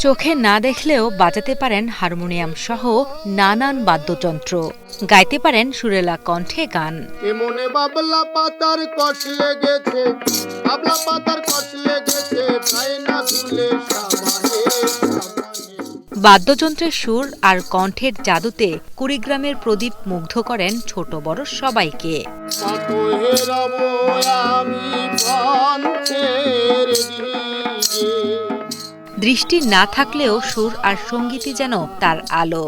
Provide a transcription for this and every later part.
চোখে না দেখলেও বাজাতে পারেন হারমোনিয়াম সহ নানান বাদ্যযন্ত্র, গাইতে পারেন সুরেলা কণ্ঠে গান। মনে বাবলা পাতার কষ লেগেছে, বাবলা পাতার কষ লেগেছে, তাই না দুলে সাবানে। বাদ্যযন্ত্রের সুর আর কণ্ঠের জাদুতে কুড়িগ্রামের প্রদীপ মুগ্ধ করেন ছোট বড় সবাইকে। দৃষ্টি না থাকলেও সুর আর সঙ্গীতই যেন তার আলো।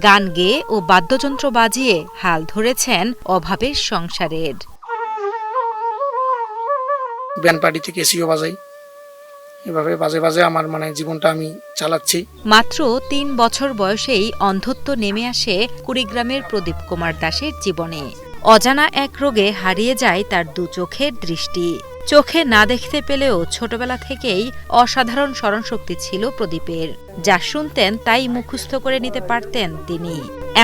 গান গেয়ে ও বাদ্যযন্ত্র বাজিয়ে হাল ধরেছেন অভাবের সংসারের। ব্যান্ড পার্টি থেকে এসিও বাজাই, এভাবে বাজে বাজে আমার জীবনটা আমি চালাচ্ছি। মাত্র ৩ বছর বয়সেই অন্ধত্ব নেমে আসে কুড়িগ্রামের প্রদীপ কুমার দাসের জীবনে। অজানা এক রোগে হারিয়ে যায় তার দু চোখের দৃষ্টি। চোখে না দেখতে পেলেও ছোটবেলা থেকেই অসাধারণ স্মরণশক্তি ছিল প্রদীপের। যা শুনতেন তাই মুখস্থ করে নিতে পারতেন তিনি।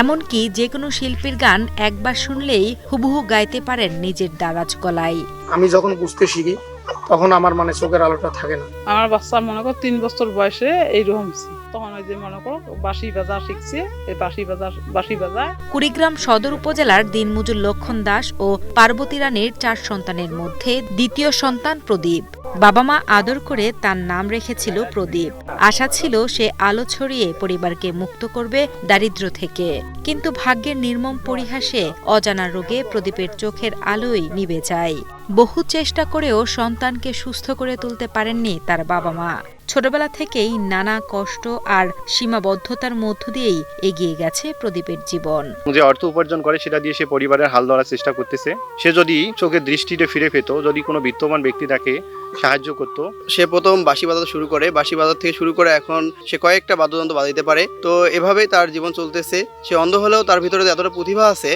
এমনকি যে কোনো শিল্পীর গান একবার শুনলেই হুবহু গাইতে পারেন নিজের দারাজ গলায়। আমি যখন বুঝতে শিখি তখন আমার চোখের আলোটা থাকে না। আমার বাচ্চা মনে করো 3 বছর বয়সে এইরকম তখন ওই যে মনে করো বাঁশি বাজা শিখছে, এই বাঁশি বাজায়। কুড়িগ্রাম সদর উপজেলার দিনমজুর লক্ষণ দাস ও পার্বতী রানীর 4 সন্তানের মধ্যে দ্বিতীয় সন্তান প্রদীপ। বাবা মা আদর করে তার নাম রেখেছিল প্রদীপ। আশা ছিল সে আলো ছড়িয়ে পরিবারকে মুক্ত করবে দারিদ্র্য থেকে। কিন্তু ভাগ্যের নির্মম পরিহাসে অজানা রোগে প্রদীপের চোখের আলোই নিভে যায়। বহু চেষ্টা করেও সন্তানকে সুস্থ করে তুলতে পারেননি তার বাবা মা। ছোটবেলা থেকেই নানা কষ্ট আর সীমাবদ্ধতার মধ্য দিয়েই এগিয়ে গেছে প্রদীপের জীবন। যে অর্থ উপার্জন করে সেটা দিয়ে সে পরিবারের হাল ধরার চেষ্টা করতেছে। সে যদি চোখের দৃষ্টিতে ফিরে পেত, যদি কোনো বিত্তমান ব্যক্তি তাকে সাহায্য করত। সে প্রথম বাঁশি বাজাতে শুরু করে, বাঁশি বাজার থেকে শুরু করে এখন সে কয়েকটা বাদ্যযন্ত্র বাজাতে পারে। তো এভাবেই তার জীবন চলতেছে। সে অন্ধ হলেও তার ভিতরে এতটা প্রতিভা আছে,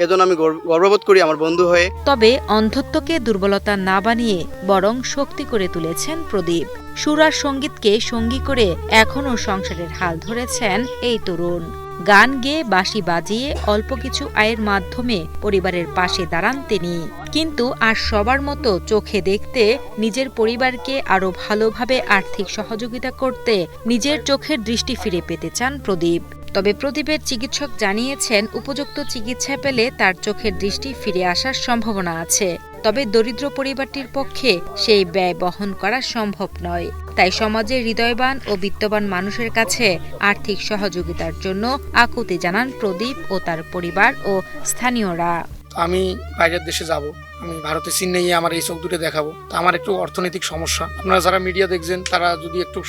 এজন্য আমি গর্ববোধ করি আমার বন্ধু হয়ে। তবে অন্ধত্বকে দুর্বলতা না বানিয়ে বরং শক্তি করে তুলেছেন প্রদীপ। সুর আর সঙ্গীতকে সঙ্গী করে এখনও সংসারের হাল ধরেছেন এই তরুণ। গান গেয়ে বাঁশি বাজিয়ে অল্প কিছু আয়ের মাধ্যমে পরিবারের পাশে দাঁড়ান তিনি। কিন্তু আর সবার মতো চোখে দেখতে, নিজের পরিবারকে আরও ভালোভাবে আর্থিক সহযোগিতা করতে নিজের চোখের দৃষ্টি ফিরে পেতে চান প্রদীপ। তবে প্রদীপের চিকিৎসক জানিয়েছেন উপযুক্ত চিকিৎসা পেলে তার চোখের দৃষ্টি ফিরে আসার সম্ভাবনা আছে। তবে দরিদ্র পরিবারটির পক্ষে সেই ব্যয় বহন করা সম্ভব নয়। তাই সমাজের হৃদয়বান ও বিত্তবান মানুষের কাছে আর্থিক সহযোগিতার জন্য আকুতি জানান প্রদীপ ও তার পরিবার ও স্থানীয়রা। আমি বাইরের দেশে যাব, আমি ভারতে চেন্নাইয়ে আমার এই চোখ দুটো দেখাবো। তো আমার একটু অর্থনৈতিক সমস্যা, আপনারা যারা মিডিয়া দেখছেন তারা যদি একটু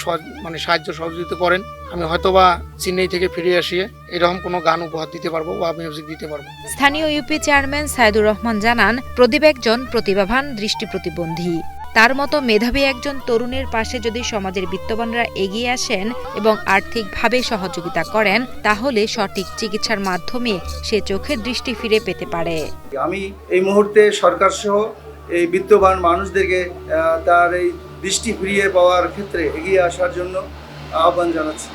সাহায্য সহযোগিতা করেন, আমি হয়তোবা চেন্নাই থেকে ফিরে আসিয়ে এরকম কোনো গান উপহার দিতে পারবো বা মিউজিক দিতে পারবো। স্থানীয় ইউপি চেয়ারম্যান সাইদুর রহমান জানান, প্রদীপ একজন প্রতিভাবান দৃষ্টি প্রতিবন্ধী। তার মতো মেধাবী একজন তরুণের পাশে যদি সমাজের বিত্তবানরা এগিয়ে আসেন এবং আর্থিকভাবে সহযোগিতা করেন, তাহলে সঠিক চিকিৎসার মাধ্যমে সে চোখের দৃষ্টি ফিরে পেতে পারে। আমি এই মুহূর্তে সরকার সহ এই বিত্তবান মানুষদেরকে তার এই দৃষ্টি ফিরিয়ে পাওয়ার ক্ষেত্রে এগিয়ে আসার জন্য আহ্বান জানাচ্ছি।